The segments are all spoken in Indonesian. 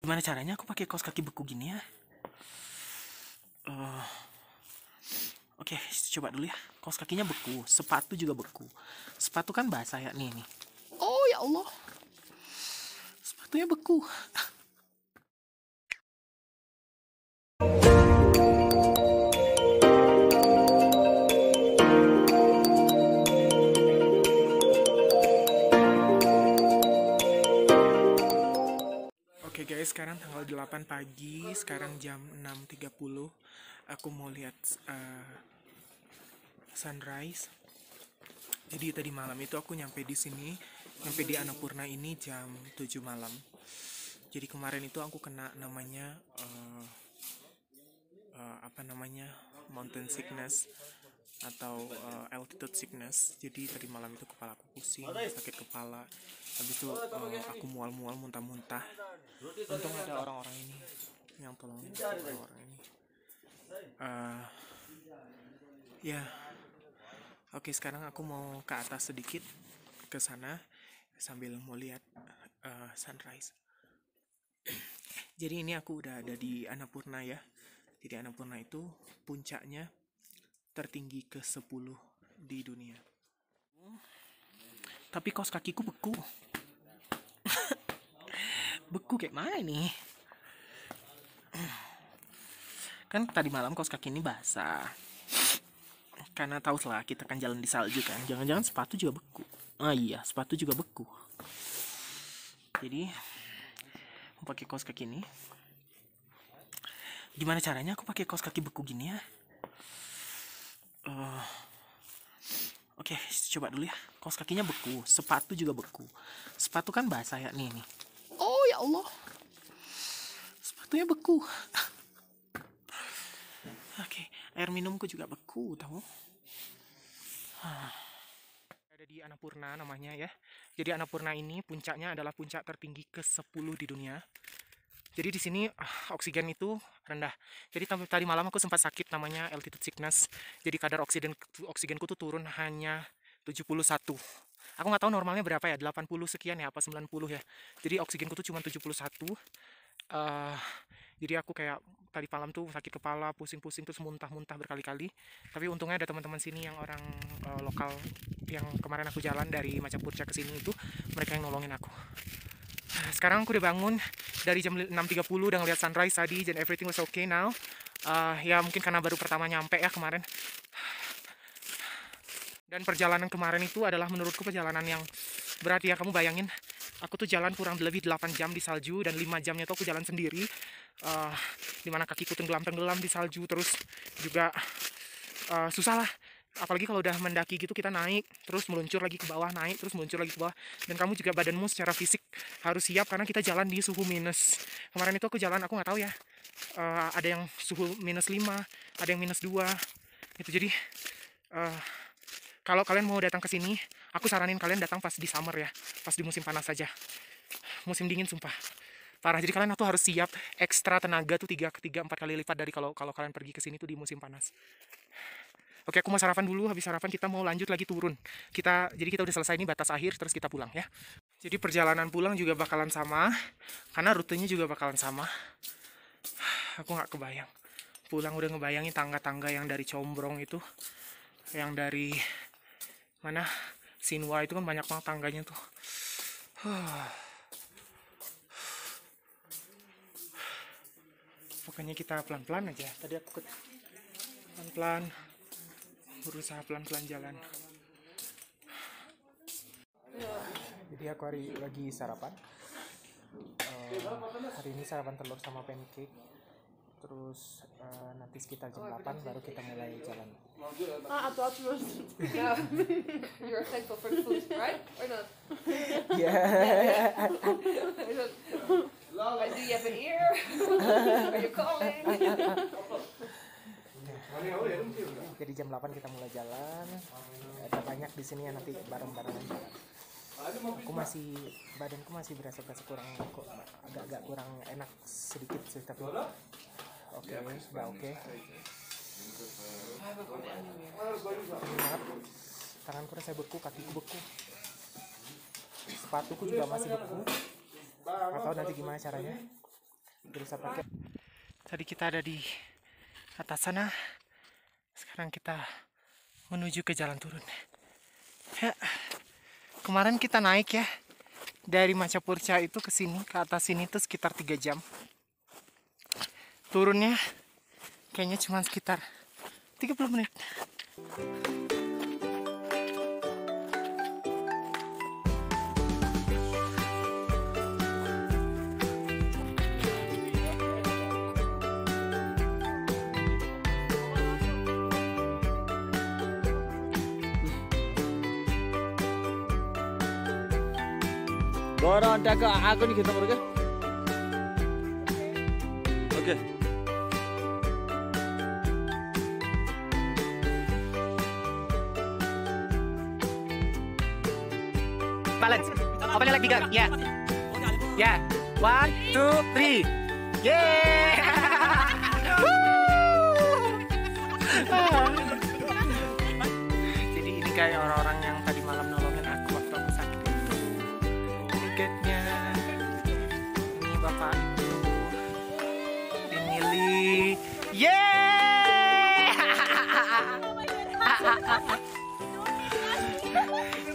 Gimana caranya aku pakai kaos kaki beku gini ya? Eh, Oke, coba dulu ya. Kaos kakinya beku, sepatu juga beku. Sepatu kan basah ya, nih nih. Oh ya Allah, sepatunya beku. Oke guys, sekarang tanggal 8 pagi, sekarang jam 6.30. Aku mau lihat sunrise. Jadi tadi malam itu aku nyampe di sini, nyampe di Annapurna ini jam 7 malam. Jadi kemarin itu aku kena namanya apa namanya, mountain sickness atau altitude sickness. Jadi tadi malam itu kepala aku pusing, sakit kepala. Habis itu aku mual-mual, muntah-muntah. Untung ada orang-orang ini yang tolongin orang-orang ini. Ya, oke, sekarang aku mau ke atas sedikit, ke sana sambil mau lihat sunrise. Jadi ini aku udah ada di Annapurna ya. Jadi Annapurna itu puncaknya tertinggi ke-10 di dunia. Tapi kaos kakiku beku. Beku kayak mana nih? Kan tadi malam kaos kaki ini basah. Karena tahu lah kita kan jalan di salju kan. Jangan-jangan sepatu juga beku. Ah iya, sepatu juga beku. Jadi mau pakai kaos kaki ini. Gimana caranya aku pakai kaos kaki beku gini ya? Oke, coba dulu ya. Kaos kakinya beku, sepatu juga beku. Sepatu kan basah ya, nih nih. Oh ya Allah, sepatunya beku. Oke, air minumku juga beku, tahu? Ada di Annapurna namanya ya. Jadi Annapurna ini puncaknya adalah puncak tertinggi ke-10 di dunia. Jadi di sini oksigen itu rendah. Jadi tadi malam aku sempat sakit namanya altitude sickness. Jadi kadar oksigenku tuh turun hanya 71. Aku nggak tahu normalnya berapa ya, 80 sekian ya, apa 90 ya. Jadi oksigenku tuh cuma 71. Jadi aku kayak tadi malam tuh sakit kepala, pusing-pusing, terus muntah-muntah berkali-kali. Tapi untungnya ada teman-teman sini yang orang lokal yang kemarin aku jalan dari Machapurcha ke sini itu, mereka yang nolongin aku. Sekarang aku udah bangun dari jam 6.30, udah ngeliat sunrise tadi, dan everything was okay now. Ya mungkin karena baru pertama nyampe ya kemarin. Dan perjalanan kemarin itu adalah menurutku perjalanan yang berat ya. Kamu bayangin, aku tuh jalan kurang lebih 8 jam di salju, dan 5 jamnya tuh aku jalan sendiri. Dimana kakiku tenggelam-tenggelam di salju, terus juga susah lah. Apalagi kalau udah mendaki gitu, kita naik, terus meluncur lagi ke bawah, naik, terus meluncur lagi ke bawah. Dan kamu juga badanmu secara fisik harus siap, karena kita jalan di suhu minus. Kemarin itu aku jalan, aku nggak tahu ya, ada yang suhu -5, ada yang -2. Gitu. Jadi kalau kalian mau datang ke sini, aku saranin kalian datang pas di summer ya, pas di musim panas saja. Musim dingin sumpah parah. Jadi kalian tuh harus siap ekstra tenaga tuh 3-4 kali lipat dari kalau kalian pergi ke sini tuh di musim panas. Oke, aku mau sarapan dulu. Habis sarapan kita mau lanjut lagi turun. Jadi kita udah selesai ini batas akhir, terus kita pulang ya. Jadi perjalanan pulang juga bakalan sama, karena rutenya juga bakalan sama. Aku nggak kebayang. Pulang udah ngebayangin tangga-tangga yang dari Combrong itu, yang dari mana Sinwa itu kan banyak banget tangganya tuh. Pokoknya kita pelan-pelan aja. Tadi aku pelan-pelan, berusaha pelan-pelan jalan. Jadi aku lagi sarapan. Hari ini sarapan telur sama pancake. Terus nanti sekitar jam 8 baru kita mulai jalan. You're thankful for the food, right? Or not? Yeah. Do you have an ear? Are you calling? Jadi jam 8 kita mulai jalan. Ada banyak di sini ya, nanti bareng-barengan jalan. Badanku masih berasa kurang, agak kurang enak sedikit sih, tapi oke, udah oke. Tanganku rasanya beku, kakiku beku, sepatuku juga masih beku. Atau nanti gimana caranya Berusaha pakai. Tadi kita ada di atas sana. Sekarang kita menuju ke jalan turun. Ya, kemarin kita naik ya dari Machapurcha itu ke sini, ke atas sini itu sekitar 3 jam. Turunnya kayaknya cuma sekitar 30 menit. Dorong dah ke aku ni kita pergi. Okey. Balance. Open like 3. Ya. Ya. 1, 2, 3. Yeay. Jadi ini kayak orang-orang yang tadi malam nolongin aku waktu aku sakit. Tiketnya. Ini bapak itu. Ini Li. Yeay.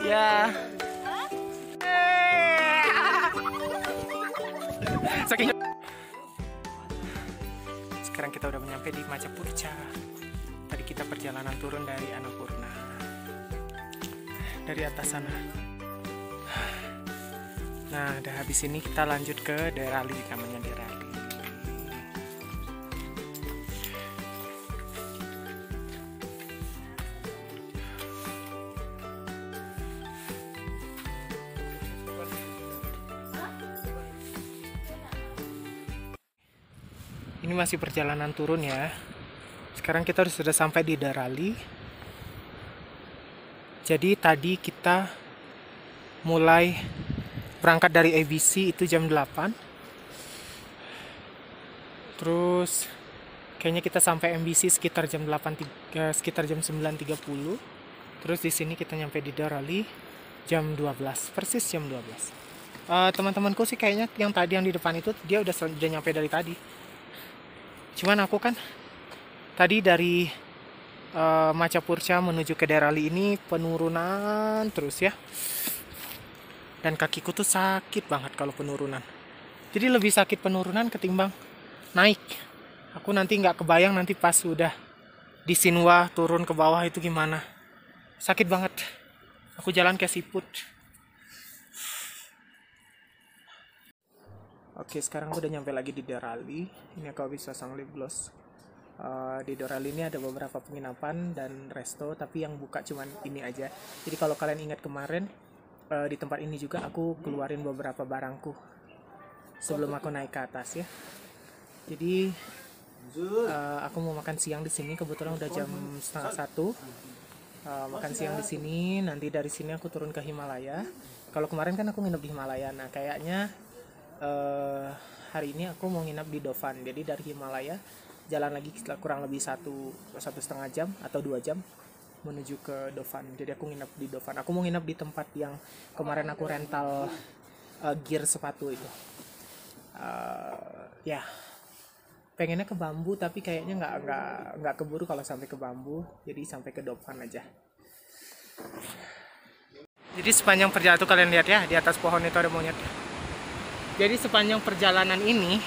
Ya. Saking sekarang kita udah nyampe di Machapurcha. Tadi kita perjalanan turun dari Annapurna dari atas sana. Nah, udah habis ini kita lanjut ke Derali, namanya Derali. Ini masih perjalanan turun ya. Sekarang kita sudah sampai di Derali. Jadi tadi kita mulai berangkat dari ABC itu jam 8. Terus kayaknya kita sampai MBC sekitar jam 9:30. Terus di sini kita nyampe di Derali jam 12, persis jam 12. Teman-temanku sih kayaknya yang tadi yang di depan itu dia udah nyampe dari tadi. Cuman aku kan tadi dari Machapurcha menuju ke Derali ini penurunan terus ya. Dan kakiku tuh sakit banget kalau penurunan. Jadi lebih sakit penurunan ketimbang naik. Aku nanti nggak kebayang nanti pas udah di Sinwa turun ke bawah itu gimana. Sakit banget. Aku jalan kayak siput. Oke, sekarang aku udah nyampe lagi di Derali. Ini aku habis pasang lip gloss. Di Derali ini ada beberapa penginapan dan resto, tapi yang buka cuman ini aja. Jadi kalau kalian ingat kemarin, di tempat ini juga aku keluarin beberapa barangku sebelum aku naik ke atas ya. Jadi aku mau makan siang di sini. Kebetulan udah jam 12:30. Makan siang di sini. Nanti dari sini aku turun ke Himalaya. Kalau kemarin kan aku nginep di Himalaya. Nah kayaknya hari ini aku mau nginap di Dovan. Jadi dari Himalaya jalan lagi kurang lebih 1,5 jam atau 2 jam menuju ke Dovan. Jadi aku nginap di Dovan. Aku mau nginap di tempat yang kemarin aku rental gear sepatu itu. Ya, pengennya ke Bambu tapi kayaknya nggak keburu kalau sampai ke Bambu. Jadi sampai ke Dovan aja. Jadi sepanjang perjalanan tuh kalian lihat ya, di atas pohon itu ada monyet. Jadi sepanjang perjalanan ini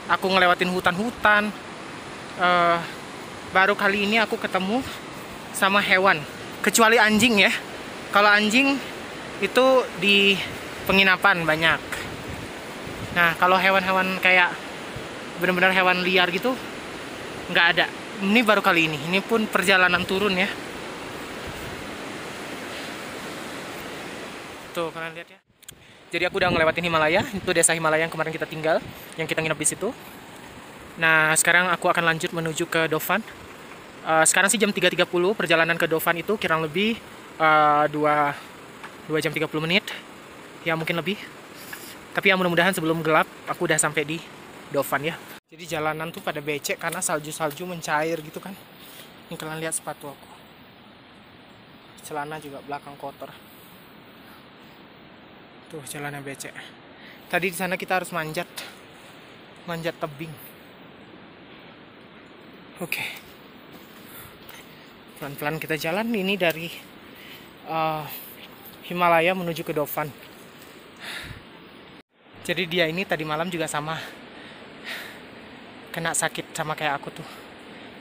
aku ngelewatin hutan-hutan. Baru kali ini aku ketemu sama hewan, kecuali anjing ya. Kalau anjing itu di penginapan banyak. Nah kalau hewan-hewan kayak benar-benar hewan liar gitu nggak ada. Ini baru kali ini. Ini pun perjalanan turun ya. Tuh kalian lihat ya. Jadi aku udah ngelewatin Himalaya. Itu desa Himalaya yang kemarin kita tinggal, yang kita nginep di situ. Nah sekarang aku akan lanjut menuju ke Dovan. Sekarang sih jam 3.30. Perjalanan ke Dovan itu kurang lebih 2 jam 30 menit. Ya mungkin lebih. Tapi ya mudah-mudahan sebelum gelap aku udah sampai di Dovan ya. Jadi jalanan tuh pada becek karena salju-salju mencair gitu kan. Ini kalian lihat sepatu aku. Celana juga belakang kotor. Tuh jalannya becek. Tadi di sana kita harus manjat manjat tebing. Oke. Pelan-pelan kita jalan. Ini dari Himalaya menuju ke Dofan. Jadi dia ini tadi malam juga sama kena sakit sama kayak aku tuh.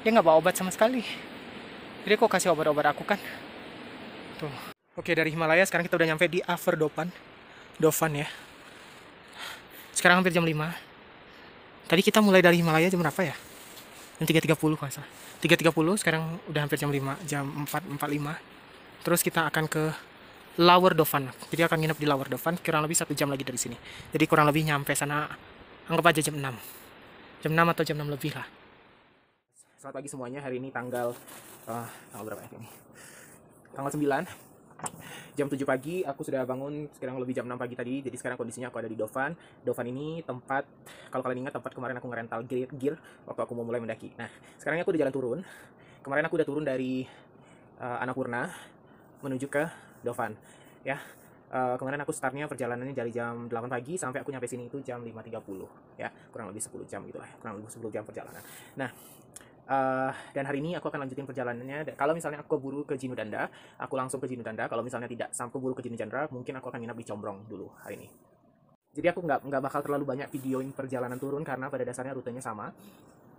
Dia nggak bawa obat sama sekali. Jadi kok kasih obat-obat aku kan. Tuh. Oke, dari Himalaya sekarang kita udah nyampe di Afer Dofan. Dofan ya. Sekarang hampir jam 5. Tadi kita mulai dari Himalaya jam berapa ya? Jam 3.30 kalau salah. 3.30, sekarang udah hampir jam 5, jam 4.45. Terus kita akan ke Lower Dofan. Jadi akan nginep di Lower Dofan kurang lebih 1 jam lagi dari sini. Jadi kurang lebih nyampe sana anggap aja jam 6. Jam 6 atau jam 6 lebih lah. Selamat pagi semuanya. Hari ini tanggal berapa ya ini? Tanggal 9. Jam 7 pagi aku sudah bangun, sekarang lebih jam 6 pagi tadi. Jadi sekarang kondisinya aku ada di Dofan. Dofan ini tempat, kalau kalian ingat tempat kemarin aku ngerental gear waktu aku mau mulai mendaki. Nah, sekarang aku udah jalan turun. Kemarin aku udah turun dari Annapurna menuju ke Dofan. Ya. Kemarin aku startnya perjalanannya dari jam 8 pagi sampai aku nyampe sini itu jam 5.30 ya, kurang lebih 10 jam gitulah, kurang lebih 10 jam perjalanan. Nah, dan hari ini aku akan lanjutin perjalanannya. Kalau misalnya aku keburu ke Jinudanda, aku langsung ke Jinudanda. Kalau misalnya tidak sampai keburu ke Jinudanda, mungkin aku akan nginap di Combrong dulu hari ini. Jadi aku nggak bakal terlalu banyak videoin perjalanan turun karena pada dasarnya rutenya sama.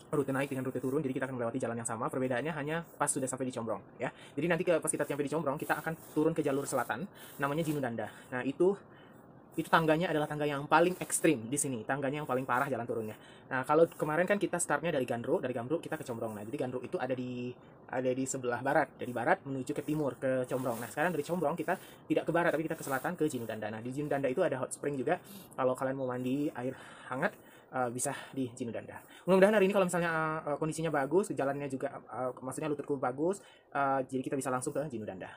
Rute naik dengan rute turun, jadi kita akan melewati jalan yang sama. Perbedaannya hanya pas sudah sampai di Combrong ya. Jadi nanti pas kita sampai di Combrong, kita akan turun ke jalur selatan namanya Jinudanda. Nah, itu tangganya adalah tangga yang paling ekstrim di sini, tangganya yang paling parah jalan turunnya. Nah, kalau kemarin kan kita startnya dari Gandruk kita ke Combrong. Nah, jadi Gandruk itu ada di sebelah barat, dari barat menuju ke timur ke Combrong. Nah, sekarang dari Combrong kita tidak ke barat tapi kita ke selatan ke Jinudanda. Nah, di Jinudanda itu ada hot spring juga. Kalau kalian mau mandi air hangat bisa di Jinudanda. Mudah-mudahan hari ini kalau misalnya kondisinya bagus, jalannya juga maksudnya lututku bagus, jadi kita bisa langsung ke Jinudanda.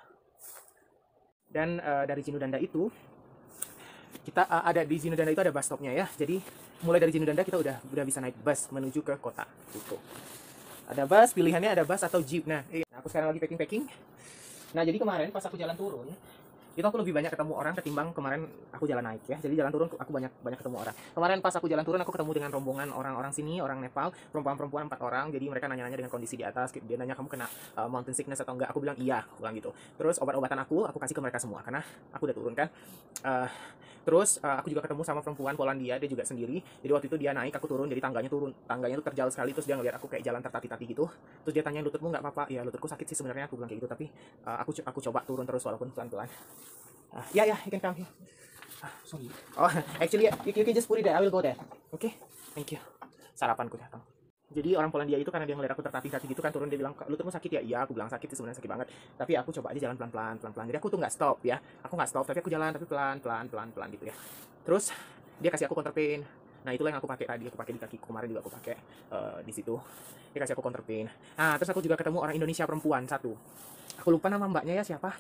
Dan dari Jinudanda itu kita ada di Jinudanda itu ada bus stopnya ya. Jadi mulai dari Jinudanda kita udah bisa naik bus menuju ke kota gitu. Ada bus, pilihannya ada bus atau jeep. Nah, aku sekarang lagi packing. Nah, jadi kemarin pas aku jalan turun itu aku lebih banyak ketemu orang ketimbang kemarin aku jalan naik ya. Jadi jalan turun aku banyak ketemu orang. Kemarin pas aku jalan turun aku ketemu dengan rombongan orang-orang sini, orang Nepal, perempuan 4 orang. Jadi mereka nanya-nanya dengan kondisi di atas. Dia nanya, kamu kena mountain sickness atau enggak? Aku bilang iya, aku bilang gitu. Terus obat-obatan aku kasih ke mereka semua karena aku udah turun kan. Terus aku juga ketemu sama perempuan Polandia, dia juga sendiri. Jadi waktu itu dia naik, aku turun, jadi tangganya tuh terjal sekali. Terus dia ngeliat aku kayak jalan tertati-tati gitu. Terus dia tanya, lututmu nggak apa-apa? Ya, lututku sakit sih sebenarnya, aku bilang kayak gitu. Tapi aku coba turun terus walaupun pelan-pelan. Ya, you can come here. Sorry. Oh, actually, you can just put it there. I will go there. Okay? Thank you. Sarapanku datang. Jadi orang Polandia itu karena dia ngeliat aku tertatih-tatih gitu kan, turun, dia bilang, lututmu sakit ya? Iya, aku bilang sakit sih, sebenarnya sakit banget. Tapi aku coba aja jalan pelan-pelan. Jadi aku tuh nggak stop ya. Aku nggak stop, tapi aku jalan tapi pelan gitu ya. Terus dia kasih aku counterpain. Nah, itulah yang aku pakai tadi, aku pakai di kaki kemarin juga aku pakai di situ. Dia kasih aku counterpain. Nah, terus aku juga ketemu orang Indonesia perempuan satu. Aku lupa nama mbaknya ya siapa.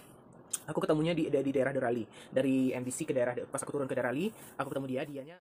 Aku ketemunya di daerah Derali. Dari MBC ke daerah, pas aku turun ke Derali, aku ketemu dianya